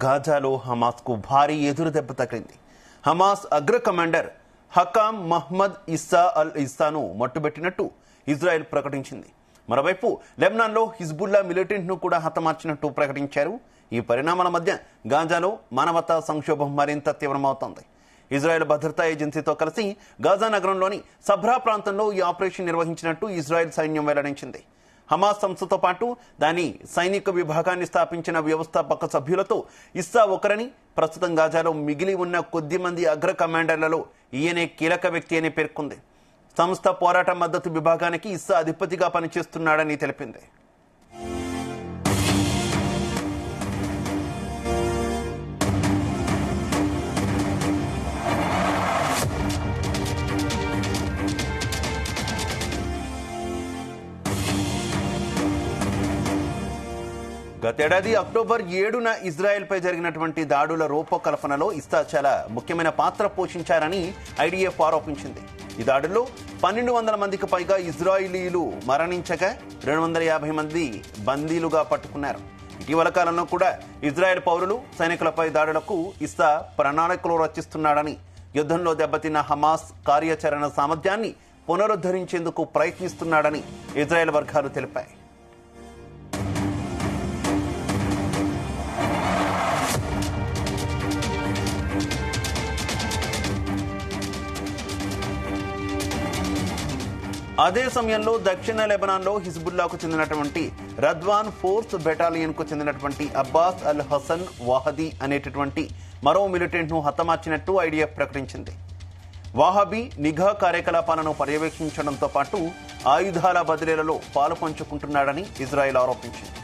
గాజాలో హమాస్కు భారీ ఎదురు దెబ్బ తగిలింది. హమాస్ అగ్ర కమాండర్ హకామ్ మహ్మద్ ఇస్సా అల్ ఇస్సాను మట్టుబెట్టినట్టు ఇజ్రాయెల్ ప్రకటించింది. మరోవైపు లెబనాన్లో హిజ్బుల్లా మిలిటెంట్ను కూడా హతమార్చినట్టు ప్రకటించారు. ఈ పరిణామాల మధ్య గాజాలో మానవతా సంక్షోభం మరింత తీవ్రమవుతోంది. ఇజ్రాయెల్ భద్రతా ఏజెన్సీతో కలిసి గాజా నగరంలోని సబ్రా ప్రాంతంలో ఈ ఆపరేషన్ నిర్వహించినట్టు ఇజ్రాయెల్ సైన్యం వెల్లడించింది. హమాస్ సంస్థతో పాటు దాని సైనిక విభాగాన్ని స్థాపించిన వ్యవస్థాపక సభ్యులతో ఇస్సా ఒకరని, ప్రస్తుతం గాజాలో మిగిలి ఉన్న కొద్ది మంది అగ్ర కమాండర్లలో ఈయనే కీలక వ్యక్తి అని పేర్కొంది. సంస్థ పోరాట మద్దతు విభాగానికి ఇస్సా అధిపతిగా పనిచేస్తున్నాడని తెలిపింది. గతేడాది అక్టోబర్ 7న ఇజ్రాయెల్పై జరిగినటువంటి దాడుల రూపకల్పనలో ఇస్సా చాలా ముఖ్యమైన పాత్ర పోషించారని ఐడిఎఫ్ ఆరోపించింది. ఈ దాడుల్లో 1200 మందికి పైగా ఇజ్రాయిలీలు మరణించగా 250 మంది బందీలుగా పట్టుకున్నారు. ఇటీవల కాలంలో కూడా ఇజ్రాయెల్ పౌరులు, సైనికులపై దాడులకు ఇస్సా ప్రణాళికలు రచిస్తున్నాడని, యుద్ధంలో దెబ్బతిన్న హమాస్ కార్యాచరణ సామర్థ్యాన్ని పునరుద్ధరించేందుకు ప్రయత్నిస్తున్నాడని ఇజ్రాయెల్ వర్గాలు తెలిపాయి. అదే సమయంలో దక్షిణ లెబనాన్లో హిజ్బుల్లాకు చెందినటువంటి రద్వాన్ ఫోర్స్ బెటాలియన్కు చెందినటువంటి అబ్బాస్ అల్ హసన్ వాహదీ అనేటటువంటి మరో మిలిటెంట్ను హతమార్చినట్టు ఐడిఎఫ్ ప్రకటించింది. వాహబీ నిఘా కార్యకలాపాలను పర్యవేక్షించడంతో పాటు ఆయుధాల బదిలీలలో పాలు పంచుకుంటున్నాడని ఇజ్రాయెల్ ఆరోపించింది.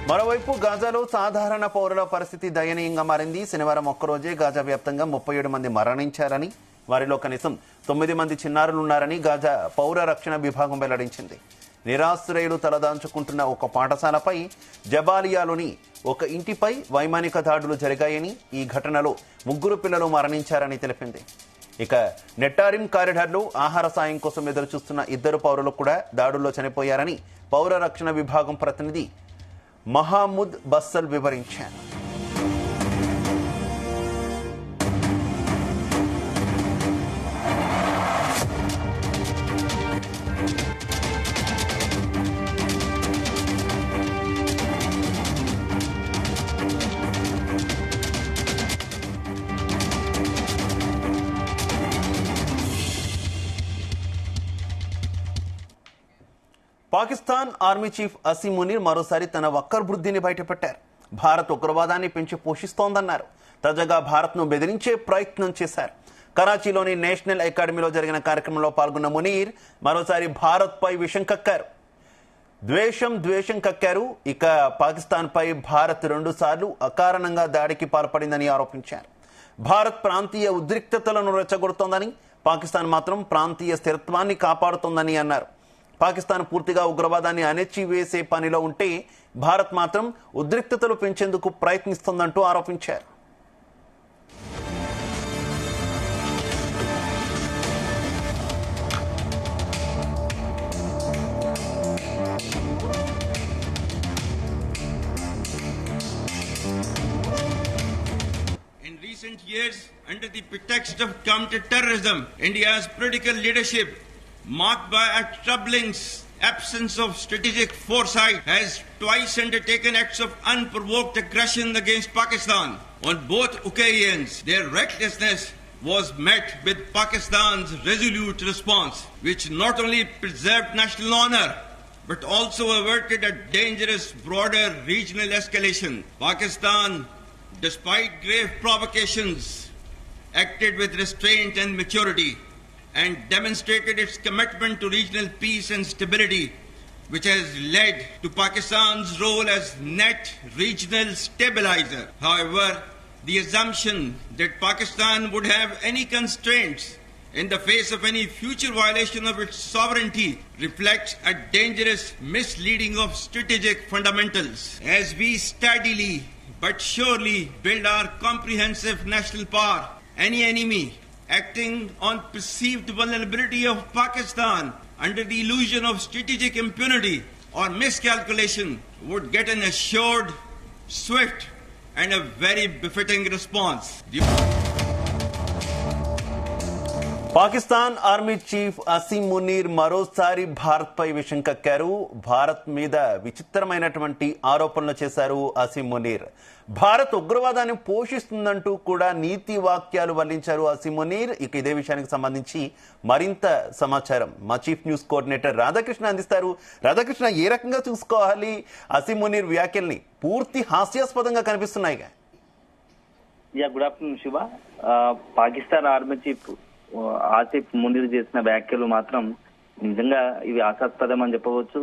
మరోవైపు గాజాలో సాధారణ పౌరుల పరిస్థితి దయనీయంగా మారింది. శనివారం ఒక్కరోజే గాజా వ్యాప్తంగా 37 మంది మరణించారని, వారిలో కనీసం 9 మంది చిన్నారులున్నారని గాజా పౌర రక్షణ విభాగం వెల్లడించింది. నిరాశ్రయులు తలదాంచుకుంటున్న ఒక పాఠశాలపై, జబాలియాలోని ఒక ఇంటిపై వైమానిక దాడులు జరిగాయని, ఈ ఘటనలో 3 పిల్లలు మరణించారని తెలిపింది. ఇక నెట్టారిం కారిడార్లో ఆహార సాయం కోసం ఎదురుచూస్తున్న 2 పౌరులు కూడా దాడుల్లో చనిపోయారని పౌర రక్షణ విభాగం ప్రతినిధి మహమూద్ బస్సల్ వివరించారు. పాకిస్తాన్ ఆర్మీ చీఫ్ అసీం మునీర్ మరోసారి తన వక్రబుద్ధిని బయటపెట్టారు. భారత్ ఉగ్రవాదాన్ని పెంచి పోషిస్తోందన్నారు. తాజాగా భారత్ను బెదిరించే ప్రయత్నం చేశారు. కరాచీలోని నేషనల్ అకాడమీలో జరిగిన కార్యక్రమంలో పాల్గొన్న మునీర్ మరోసారి భారత్పై విషం కక్కారు. ద్వేషం కక్కారు. ఇక పాకిస్తాన్పై భారత్ 2 సార్లు అకారణంగా దాడికి పాల్పడిందని ఆరోపించారు. భారత్ ప్రాంతీయ ఉద్రిక్తతలను రెచ్చగొడుతోందని, పాకిస్తాన్ మాత్రం ప్రాంతీయ స్థిరత్వాన్ని కాపాడుతోందని అన్నారు. పాకిస్తాన్ పూర్తిగా ఉగ్రవాదాన్ని అణచివేసే పనిలో ఉంటే భారత్ మాత్రం ఉద్రిక్తతలు పెంచేందుకు ప్రయత్నిస్తోందంటూ ఆరోపించారు. In recent years, under the pretext of counter-terrorism, India's political leadership, marked by a troubling absence of strategic foresight, has twice undertaken acts of unprovoked aggression against Pakistan. On both occasions, their recklessness was met with Pakistan's resolute response, which not only preserved national honor, but also averted a dangerous broader regional escalation. Pakistan, despite grave provocations, acted with restraint and maturity, and demonstrated its commitment to regional peace and stability, which has led to Pakistan's role as net regional stabilizer. However, the assumption that Pakistan would have any constraints in the face of any future violation of its sovereignty reflects a dangerous misleading of strategic fundamentals. As we steadily but surely build our comprehensive national power, any enemy acting on perceived vulnerability of Pakistan under the illusion of strategic impunity or miscalculation would get an assured, swift and a very befitting response. Pakistan army chief Asim Munir మరోసారి భారత్ పై విషం కక్కారు. భారత్ మీద విచిత్రమైనటువంటి ఆరోపణలు చేశారు అసీం మునీర్. భారత్ ఉగ్రవాదాన్ని పోషిస్తుందంటూ కూడా నీతి వాక్యాలు వల్లించారు అసీం మునీర్. ఇక ఇదే విషయానికి సంబంధించి మరింత సమాచారం మా చీఫ్ న్యూస్ కోఆర్డినేటర్ రాధాకృష్ణ అందిస్తారు. రాధాకృష్ణ, ఏ రకంగా చూసుకోవాలి అసీం మునీర్ వ్యాఖ్యల్ని? పూర్తి హాస్యాస్పదంగా కనిపిస్తున్నాయిగా. Good afternoon Shiva. Pakistan army chief Asif Munir చేసిన వ్యాఖ్యలు మాత్రం నిజంగా ఇవి ఆశాస్పదం అని చెప్పవచ్చు.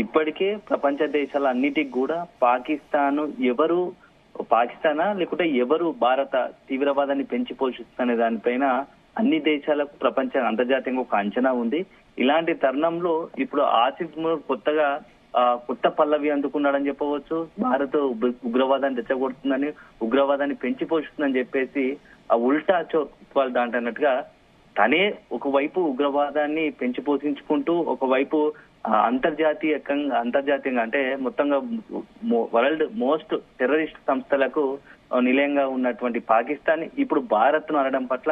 ఇప్పటికే ప్రపంచ దేశాల అన్నిటికి కూడా పాకిస్తానా లేకుంటే ఎవరు భారత తీవ్రవాదాన్ని పెంచి పోషిస్తున్న దానిపైన అన్ని దేశాలకు అంతర్జాతీయంగా ఒక అంచనా ఉంది. ఇలాంటి తరుణంలో ఇప్పుడు ఆసిఫ్ మునీర్ కొత్త పల్లవి అందుకున్నాడని చెప్పవచ్చు. భారత్ ఉగ్రవాదాన్ని తెచ్చగొడుతుందని, ఉగ్రవాదాన్ని పెంచి పోషిస్తుందని చెప్పేసి ఆ ఉల్టా చోట్ దాంటన్నట్టుగా తనే ఒకవైపు ఉగ్రవాదాన్ని పెంచి పోషించుకుంటూ ఒకవైపు అంతర్జాతీయంగా అంటే మొత్తంగా వరల్డ్ మోస్ట్ టెర్రరిస్ట్ సంస్థలకు నిలయంగా ఉన్నటువంటి పాకిస్తాన్ ఇప్పుడు భారత్ ను అనడం పట్ల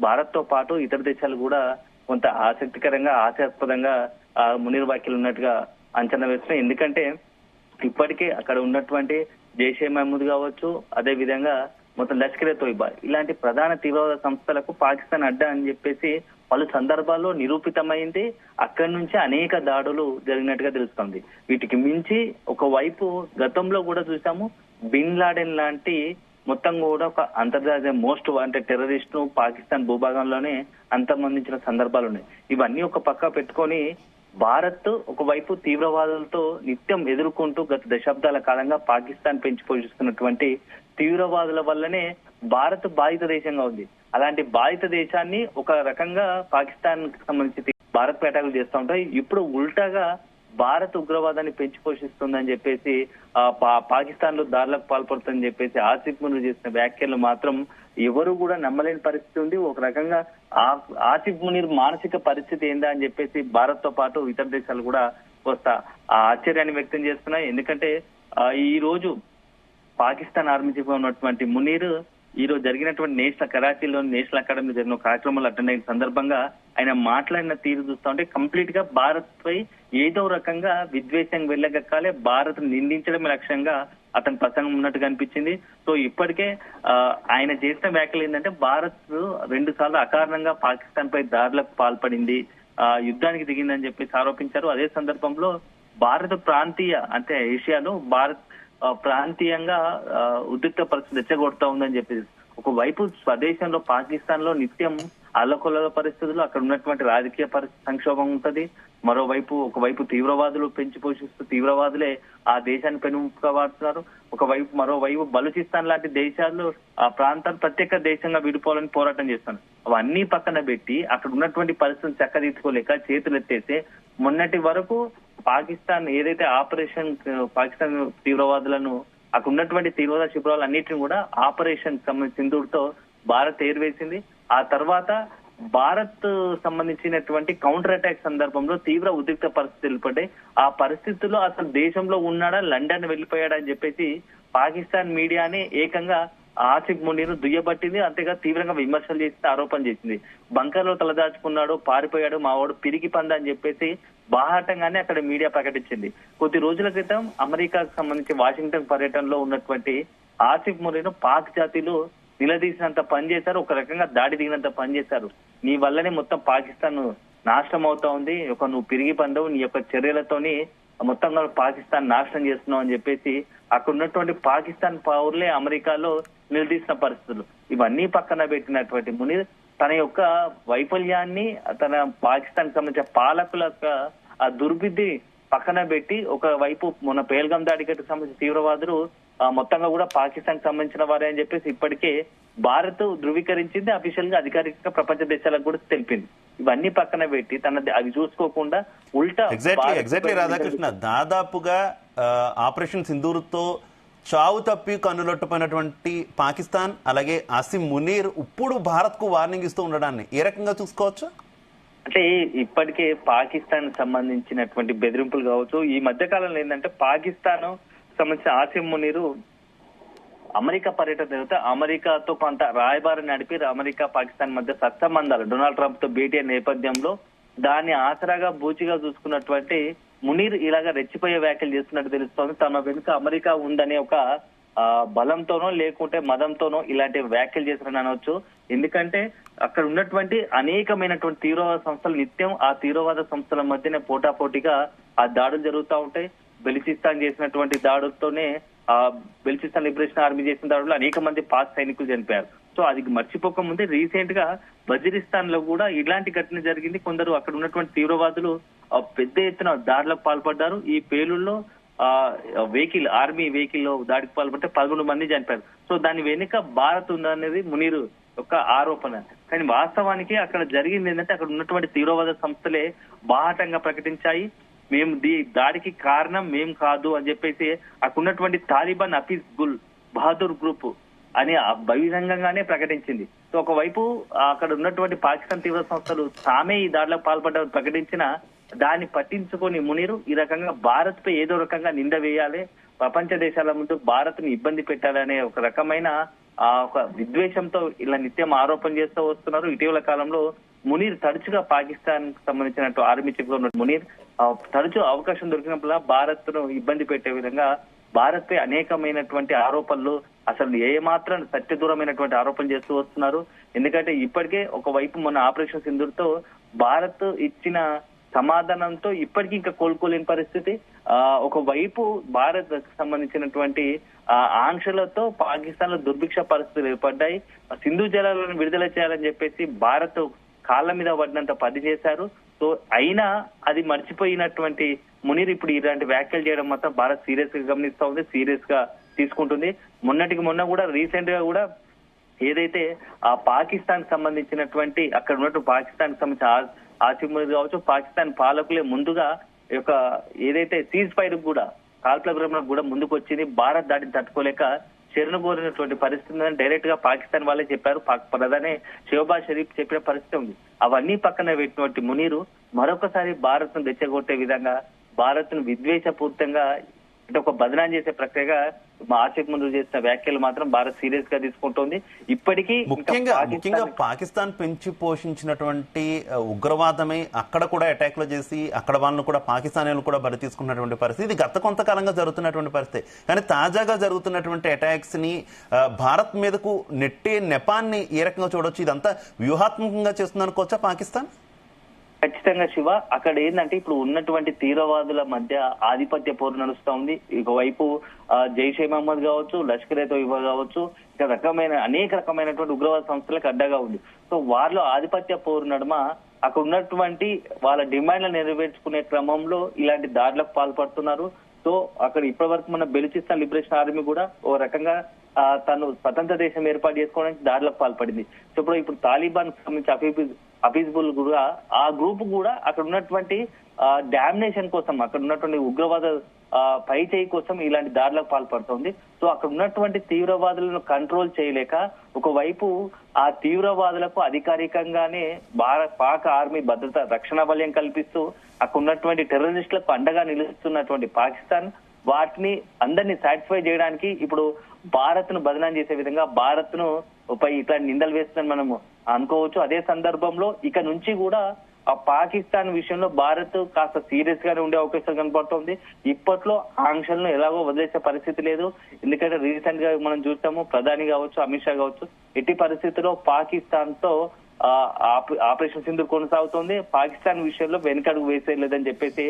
భారత్ తో పాటు ఇతర దేశాలు కూడా కొంత హాస్యాస్పదంగా మునీర్ వ్యాఖ్యలు ఉన్నట్టుగా అంచనా వేస్తున్నాయి. ఎందుకంటే ఇప్పటికే అక్కడ ఉన్నటువంటి జైషే మహమూద్ కావచ్చు, అదే విధంగా మొత్తం లష్కరే తోయిబా ఇలాంటి ప్రధాన తీవ్రవాద సంస్థలకు పాకిస్తాన్ అడ్డా అని చెప్పేసి పలు సందర్భాల్లో నిరూపితమైంది. అక్కడి నుంచి అనేక దాడులు జరిగినట్టుగా తెలుస్తోంది. వీటికి మించి ఒకవైపు గతంలో కూడా చూసాము, బిన్ లాడెన్ లాంటి మొత్తం కూడా ఒక అంతర్జాతీయ మోస్ట్ టెర్రరిస్ట్ ను పాకిస్తాన్ భూభాగంలోనే అంతమొందించిన సందర్భాలు ఉన్నాయి. ఇవన్నీ ఒక పక్క పెట్టుకొని భారత్ ఒకవైపు తీవ్రవాదులతో నిత్యం ఎదుర్కొంటూ గత దశాబ్దాల కాలంగా పాకిస్తాన్ పెంచి పోషిస్తున్నటువంటి తీవ్రవాదుల వల్లనే భారత్ బాధిత దేశంగా ఉంది. అలాంటి బాధిత దేశాన్ని ఒక రకంగా పాకిస్తాన్ సంబంధించి భారత్ పేటాకులు చేస్తూ ఉంటాయి. ఇప్పుడు ఉల్టాగా భారత్ ఉగ్రవాదాన్ని పెంచి పోషిస్తుందని చెప్పేసి పాకిస్తాన్ లో దాడులకు పాల్పడుతుందని చెప్పేసి ఆసిఫ్ మునీర్ చేసిన వ్యాఖ్యలు మాత్రం ఎవరు కూడా నమ్మలేని పరిస్థితి ఉంది. ఒక రకంగా ఆసిఫ్ మునీర్ మానసిక పరిస్థితి ఏందా అని చెప్పేసి భారత్ తో పాటు ఇతర దేశాలు కూడా ఆశ్చర్యాన్ని వ్యక్తం చేస్తున్నాయి. ఎందుకంటే ఈ రోజు పాకిస్తాన్ ఆర్మీ చీఫ్ గా ఉన్నటువంటి మునీర్ ఈ రోజు జరిగినటువంటి కరాచీలోని నేషనల్ అకాడమీ జరిగిన కార్యక్రమాలు అటెండ్ అయిన సందర్భంగా ఆయన మాట్లాడిన తీరు చూస్తా ఉంటే కంప్లీట్ గా భారత్ పై ఏదో రకంగా విద్వేషం వెళ్ళగక్కాలే, భారత్ నిందించడమే లక్ష్యంగా అతని ప్రసంగం ఉన్నట్టుగా అనిపించింది. సో ఇప్పటికే ఆయన చేసిన వ్యాఖ్యలు ఏంటంటే భారత్ 2 సార్లు అకారణంగా పాకిస్తాన్ పై దాడులకు పాల్పడింది, యుద్ధానికి దిగిందని చెప్పేసి ఆరోపించారు. అదే సందర్భంలో భారత ప్రాంతీయ అంటే ఏషియాలో భారత్ ప్రాంతీయంగా ఉద్రిక్త పరిస్థితి రెచ్చగొడతా ఉందని చెప్పేసి ఒకవైపు స్వదేశంలో పాకిస్తాన్ లో నిత్యం అల్లకొల్ల పరిస్థితులు, అక్కడ ఉన్నటువంటి రాజకీయ పరిస్థితి సంక్షోభం ఉంటది. ఒకవైపు తీవ్రవాదులు పెంచి పోషిస్తూ తీవ్రవాదులే ఆ దేశాన్ని పెనుముగా వాడుతున్నారు. మరోవైపు బలూచిస్తాన్ లాంటి దేశాలు ఆ ప్రాంతాన్ని ప్రత్యేక దేశంగా విడిపోవాలని పోరాటం చేస్తున్నారు. అవన్నీ పక్కన పెట్టి అక్కడ ఉన్నటువంటి పరిస్థితిని చక్కదిద్దుకోలేక చేతులు ఎత్తేస్తే మొన్నటి వరకు పాకిస్తాన్ ఏదైతే పాకిస్తాన్ తీవ్రవాదులను అక్కడ ఉన్నటువంటి తీవ్రవాద శిబిరాలు అన్నిటిని కూడా ఆపరేషన్ సింధూర్తో భారత్ ఏర్వేసింది. ఆ తర్వాత భారత్ సంబంధించినటువంటి కౌంటర్ అటాక్ సందర్భంలో తీవ్ర ఉద్రిక్త పరిస్థితులు పడ్డాయి. ఆ పరిస్థితుల్లో అసలు దేశంలో ఉన్నాడా, లండన్ వెళ్ళిపోయాడా అని చెప్పేసి పాకిస్తాన్ మీడియానే ఏకంగా ఆసిఫ్ మునీర్ దుయ్యబట్టింది. అంతేగా తీవ్రంగా విమర్శలు చేసి ఆరోపణ చేసింది. బంకర్లో తలదాచుకున్నాడు, పారిపోయాడు, మావాడు పిరికి పంద అని చెప్పేసి బాహాటంగానే అక్కడ మీడియా ప్రకటించింది. కొద్ది రోజుల క్రితం అమెరికాకు సంబంధించి వాషింగ్టన్ పర్యటనలో ఉన్నటువంటి ఆసిఫ్ మునీర్ పాక్ జాతిలో నిలదీసినంత పనిచేశారు, ఒక రకంగా దాడి దిగినంత పనిచేశారు. నీ వల్లనే మొత్తం పాకిస్తాన్ నాశనం అవుతా ఉంది, నువ్వు పిరిగి పందవు, నీ యొక్క చర్యలతోని మొత్తంగా పాకిస్తాన్ నాశనం చేస్తున్నావు అని చెప్పేసి అక్కడ ఉన్నటువంటి పాకిస్తాన్ పౌరులే అమెరికాలో నిలదీసిన పరిస్థితులు. ఇవన్నీ పక్కన పెట్టినటువంటి మునీర్ తన యొక్క వైఫల్యాన్ని, తన పాకిస్తాన్ సంబంధించిన పాలకుల ఆ దుర్బుద్ధి పక్కన పెట్టి ఒకవైపు మొన్న పేల్గాం దాడికి సంబంధించిన తీవ్రవాదులు మొత్తంగా కూడా పాకిస్తాన్ సంబంధించిన వారే అని చెప్పేసి ఇప్పటికే భారత్ ధృవీకరించింది, అఫీషియల్ గా అధికారికంగా ప్రపంచ దేశాలకు కూడా తెలిపింది. ఇవన్నీ పక్కన పెట్టి అవి చూసుకోకుండా ఉల్టా ఎగ్జాక్ట్లీ రాధాకృష్ణ, దాదాపుగా ఆపరేషన్ సింధూర్తో చావు తప్పి కన్నులొట్టుపోయినటువంటి పాకిస్తాన్ అలాగే ఆసిమ్ మునీర్ ఇప్పుడు భారత్కు వార్నింగ్ ఇస్తూ ఉండడాన్ని ఏ రకంగా చూసుకోవచ్చు? అంటే ఇప్పటికే పాకిస్తాన్ సంబంధించినటువంటి బెదిరింపులు కావచ్చు. ఈ మధ్య కాలంలో ఏంటంటే పాకిస్తాన్ సంబంధించిన ఆసిమ్ మునీరు అమెరికా పర్యటన జరిగితే అమెరికాతో కొంత రాయబారం నడిపి అమెరికా పాకిస్తాన్ మధ్య సత్సంబంధాలు డొనాల్డ్ ట్రంప్ తో భేటీ అయిన నేపథ్యంలో దాన్ని ఆసరాగా బూచిగా చూసుకున్నటువంటి మునీర్ ఇలాగా రెచ్చిపోయే వ్యాఖ్యలు చేస్తున్నట్టు తెలుస్తోంది. తమ వెనుక అమెరికా ఉందనే ఒక బలంతోనో లేకుంటే మదంతోనో ఇలాంటి వ్యాఖ్యలు చేశారని అనవచ్చు. ఎందుకంటే అక్కడ ఉన్నటువంటి అనేకమైనటువంటి తీవ్రవాద సంస్థలు నిత్యం ఆ తీవ్రవాద సంస్థల మధ్యనే పోటాపోటీగా ఆ దాడులు జరుగుతూ ఉంటాయి. బెలిచిస్తాన్ చేసినటువంటి దాడులతోనే బెలిచిస్తాన్ లిబరేషన్ ఆర్మీ చేసిన దాడుల్లో అనేక మంది పాక్ సైనికులు చనిపోయారు. సో అది మర్చిపోక ముందే రీసెంట్ గా వజీరిస్తాన్ లో కూడా ఇలాంటి ఘటన జరిగింది. కొందరు అక్కడ ఉన్నటువంటి తీవ్రవాదులు పెద్ద ఎత్తున దాడులకు పాల్పడ్డారు. ఈ పేలుల్లో వెహికల్ ఆర్మీ వెహికల్ లో దాడికి పాల్పడితే 11 మంది చనిపోయారు. సో దాని వెనుక భారత్ ఉందనేది మునీర్ యొక్క ఆరోపణ. కానీ వాస్తవానికి అక్కడ జరిగింది ఏంటంటే అక్కడ ఉన్నటువంటి తీవ్రవాద సంస్థలే బాహాటంగా ప్రకటించాయి, మేము దాడికి కారణం మేం కాదు అని చెప్పేసి అక్కడ ఉన్నటువంటి తాలిబాన్ హఫీజ్ గుల్ బహదూర్ గ్రూప్ అని బహిరంగంగానే ప్రకటించింది. సో ఒకవైపు అక్కడ ఉన్నటువంటి పాకిస్తాన్ తీవ్ర సంస్థలు తామే ఈ దాడిలో పాల్పడ్డారని ప్రకటించిన దాన్ని పట్టించుకొని మునీరు ఈ రకంగా భారత్ పై ఏదో రకంగా నింద వేయాలి, ప్రపంచ దేశాల ముందు భారత్ ని ఇబ్బంది పెట్టాలనే ఒక రకమైన ఒక విద్వేషంతో ఇలా నిత్యం ఆరోపణ చేస్తూ వస్తున్నారు. ఇటీవల కాలంలో మునీర్ తరచుగా పాకిస్తాన్ సంబంధించినట్టు ఆర్మీ చీఫ్ గా ఉన్న మునీర్ తరచూ అవకాశం దొరికినప్పుడు భారత్ ను ఇబ్బంది పెట్టే విధంగా భారత్ పై అనేకమైనటువంటి ఆరోపణలు అసలు ఏమాత్రం సత్యదూరమైనటువంటి ఆరోపణలు చేస్తూ వస్తున్నారు. ఎందుకంటే ఇప్పటికే ఒకవైపు మొన్న ఆపరేషన్ సింధూర్తో భారత్ ఇచ్చిన సమాధానంతో ఇప్పటికీ ఇంకా కోలుకోలేని పరిస్థితి. ఒకవైపు భారత్ సంబంధించినటువంటి ఆంక్షలతో పాకిస్తాన్ లో దుర్భిక్ష పరిస్థితులు ఏర్పడ్డాయి. సింధు జలాలను విడుదల చేయాలని చెప్పేసి భారత్ కాళ్ళ మీద పడినంత పని చేశారు. సో అయినా అది మర్చిపోయినటువంటి మునీర్ ఇప్పుడు ఇలాంటి వ్యాఖ్యలు చేయడం మాత్రం భారత్ సీరియస్ గా గమనిస్తా ఉంది, సీరియస్ గా తీసుకుంటుంది. మొన్నటికి మొన్న కూడా రీసెంట్ గా కూడా ఏదైతే ఆ పాకిస్తాన్ సంబంధించినటువంటి అక్కడ ఉన్నటువంటి పాకిస్తాన్ సంబంధించిన ఆసిమ్ మునీర్ కావచ్చు, పాకిస్తాన్ పాలకులే ముందుగా యొక్క ఏదైతే సీజ్ ఫైర్ కూడా కాల్పుల విరమణకు కూడా ముందుకు వచ్చింది. భారత్ దాడిని తట్టుకోలేక శరణు కోరినటువంటి పరిస్థితి డైరెక్ట్ గా పాకిస్తాన్ వాళ్ళే చెప్పారు. ప్రధాని షెహబాజ్ షరీఫ్ చెప్పిన పరిస్థితి ఉంది. అవన్నీ పక్కన పెట్టినటువంటి మునీరు మరొకసారి భారత్ ను తెచ్చగొట్టే విధంగా భారత్ ను విద్వేషపూరితంగా అంటే ఒక బదనాం చేసే ప్రక్రియగా ఆసిఫ్ మునీర్ చేసిన వ్యాఖ్యలు మాత్రం భారత్ సీరియస్ గా తీసుకుంటోంది. ఇప్పటికీ ముఖ్యంగా పాకిస్తాన్ పెంచి పోషించినటువంటి ఉగ్రవాదమే అక్కడ కూడా అటాక్ లో చేసి అక్కడ వాళ్ళను కూడా పాకిస్తానీలు కూడా బలి తీసుకున్నటువంటి పరిస్థితి ఇది గత కొంతకాలంగా జరుగుతున్నటువంటి పరిస్థితి. కానీ తాజాగా జరుగుతున్నటువంటి అటాక్స్ ని భారత్ మీదకు నెట్టే నెపాన్ని ఏ రకంగా చూడొచ్చు? ఇదంతా వ్యూహాత్మకంగా చేస్తుంది అనుకోవచ్చా పాకిస్తాన్? ఖచ్చితంగా శివ, అక్కడ ఏంటంటే ఇప్పుడు ఉన్నటువంటి తీవ్రవాదుల మధ్య ఆధిపత్య పోరు నడుస్తా ఉంది. ఒకవైపు జైషే మహమ్మద్ కావచ్చు, లష్కరే తోయిబా కావచ్చు, ఇక అనేక రకమైనటువంటి ఉగ్రవాద సంస్థలకు అడ్డగా ఉంది. సో వాళ్ళ ఆధిపత్య పోరు నడుమ అక్కడ ఉన్నటువంటి వాళ్ళ డిమాండ్లను నెరవేర్చుకునే క్రమంలో ఇలాంటి దాడులకు పాల్పడుతున్నారు. సో అక్కడ ఇప్పటి వరకు మన బెలిచిస్తాన్ లిబరేషన్ ఆర్మీ కూడా ఓ రకంగా తను స్వతంత్ర దేశం ఏర్పాటు చేసుకోవడానికి దాడులకు పాల్పడింది. సో ఇప్పుడు తాలిబాన్ సంబంధించి హఫీజ్బుల్ కూడా ఆ గ్రూప్ కూడా అక్కడ ఉన్నటువంటి డామినేషన్ కోసం అక్కడ ఉన్నటువంటి ఉగ్రవాద పై చేయి కోసం ఇలాంటి దాడులకు పాల్పడుతోంది. సో అక్కడ ఉన్నటువంటి తీవ్రవాదులను కంట్రోల్ చేయలేక ఒకవైపు ఆ తీవ్రవాదులకు అధికారికంగానే పాక్ ఆర్మీ భద్రత రక్షణ వలయం కల్పిస్తూ అక్కడ ఉన్నటువంటి టెర్రరిస్టులకు అండగా నిలుస్తున్నటువంటి పాకిస్తాన్ వాటిని అందరినీ సాటిస్ఫై చేయడానికి ఇప్పుడు భారత్ ను బదనాం చేసే విధంగా భారత్ ను పై ఇట్లాంటి నిందలు వేస్తుందని మనం అనుకోవచ్చు. అదే సందర్భంలో ఇక నుంచి కూడా ఆ పాకిస్తాన్ విషయంలో భారత్ కాస్త సీరియస్ గానే ఉండే అవకాశం కనపడుతోంది. ఇప్పట్లో ఆంక్షలను ఎలాగో వదిలేసే పరిస్థితి లేదు. ఎందుకంటే రీసెంట్ గా మనం చూస్తాము ప్రధాని కావచ్చు, అమిత్ షా కావచ్చు, ఎట్టి పరిస్థితుల్లో పాకిస్తాన్ తో ఆపరేషన్ సింధూర్ కొనసాగుతోంది. పాకిస్తాన్ విషయంలో వెనుకడుగు వేసేయలేదని చెప్పేసి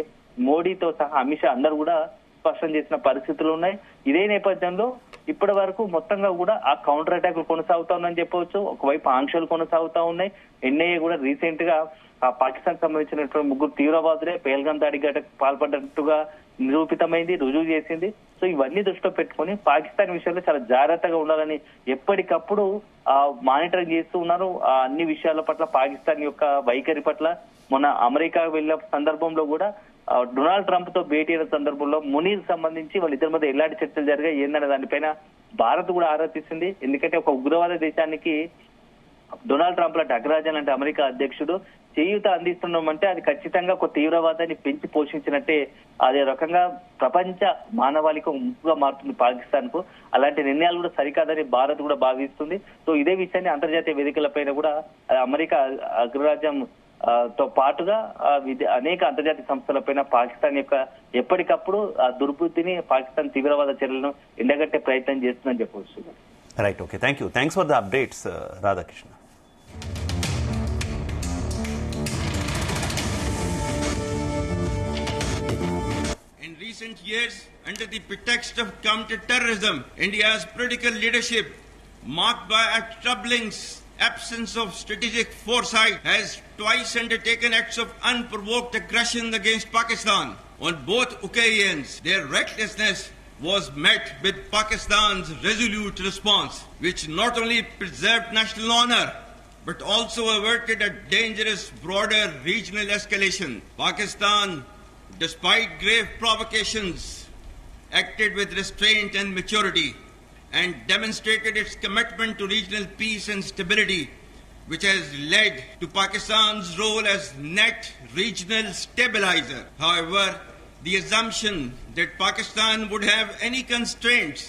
మోడీతో సహా అమిత్ షా అందరూ కూడా స్పష్టం చేసిన పరిస్థితులు ఉన్నాయి. ఇదే నేపథ్యంలో ఇప్పటి వరకు మొత్తంగా కూడా ఆ కౌంటర్ అటాక్లు కొనసాగుతా ఉన్నాయని చెప్పవచ్చు. ఒకవైపు ఆంక్షలు కొనసాగుతా ఉన్నాయి. ఎన్ఐఏ కూడా రీసెంట్ గా ఆ పాకిస్తాన్ సంబంధించినటువంటి 3 తీవ్రవాదులే పేల్గాం దాడికి పాల్పడ్డట్టుగా నిరూపితమైంది, రుజువు చేసింది. సో ఇవన్నీ దృష్టిలో పెట్టుకొని పాకిస్తాన్ విషయంలో చాలా జాగ్రత్తగా ఉండాలని ఎప్పటికప్పుడు మానిటరింగ్ చేస్తూ ఉన్నారు. అన్ని విషయాల పట్ల పాకిస్తాన్ యొక్క వైఖరి పట్ల మొన్న అమెరికా వెళ్ళిన సందర్భంలో కూడా డొనాల్డ్ ట్రంప్ తో భేటీ అయిన సందర్భంలో మునీర్ సంబంధించి వాళ్ళిద్దరి మధ్య ఎలాంటి చర్చలు జరిగాయి ఏందనే దానిపైన భారత్ కూడా ఆరా తీసింది. ఎందుకంటే ఒక ఉగ్రవాద దేశానికి డొనాల్డ్ ట్రంప్ లాంటి అగ్రరాజ్యం లాంటి అమెరికా అధ్యక్షుడు చేయూత అందిస్తున్నామంటే అది ఖచ్చితంగా ఒక తీవ్రవాదాన్ని పెంచి పోషించినట్టే, అదే రకంగా ప్రపంచ మానవాళికి ఒక ముప్పుగా మారుతుంది పాకిస్తాన్ కు. అలాంటి నిర్ణయాలు కూడా సరికాదని భారత్ కూడా భావిస్తుంది. సో ఇదే విషయాన్ని అంతర్జాతీయ వేదికలపైన కూడా అమెరికా అగ్రరాజ్యం తో పాటుగా అనేక అంతర్జాతీయ సంస్థలపైన పాకిస్తాన్ యొక్క ఎప్పటికప్పుడు ఆ దుర్బుద్ధిని, పాకిస్తాన్ తీవ్రవాద చర్యలను ఎండగట్టే ప్రయత్నం చేస్తుందని చెప్పవచ్చు. Right, okay, thank you. Thanks for the updates Radhakrishna. In recent years, under the pretext of counter-terrorism, India's political leadership, marked by a troubling absence of strategic foresight, has twice undertaken acts of unprovoked aggression against Pakistan. On both occasions, their recklessness was met with Pakistan's resolute response, which not only preserved national honor, but also averted a dangerous broader regional escalation. Pakistan, despite grave provocations, acted with restraint and maturity and demonstrated its commitment to regional peace and stability, which has led to Pakistan's role as net regional stabilizer. However, the assumption that Pakistan would have any constraints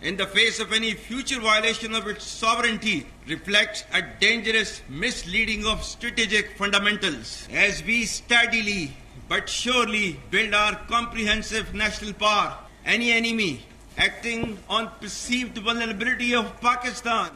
in the face of any future violation of its sovereignty reflects a dangerous misleading of strategic fundamentals. As we steadily but surely build our comprehensive national power, any enemy acting on perceived vulnerability of Pakistan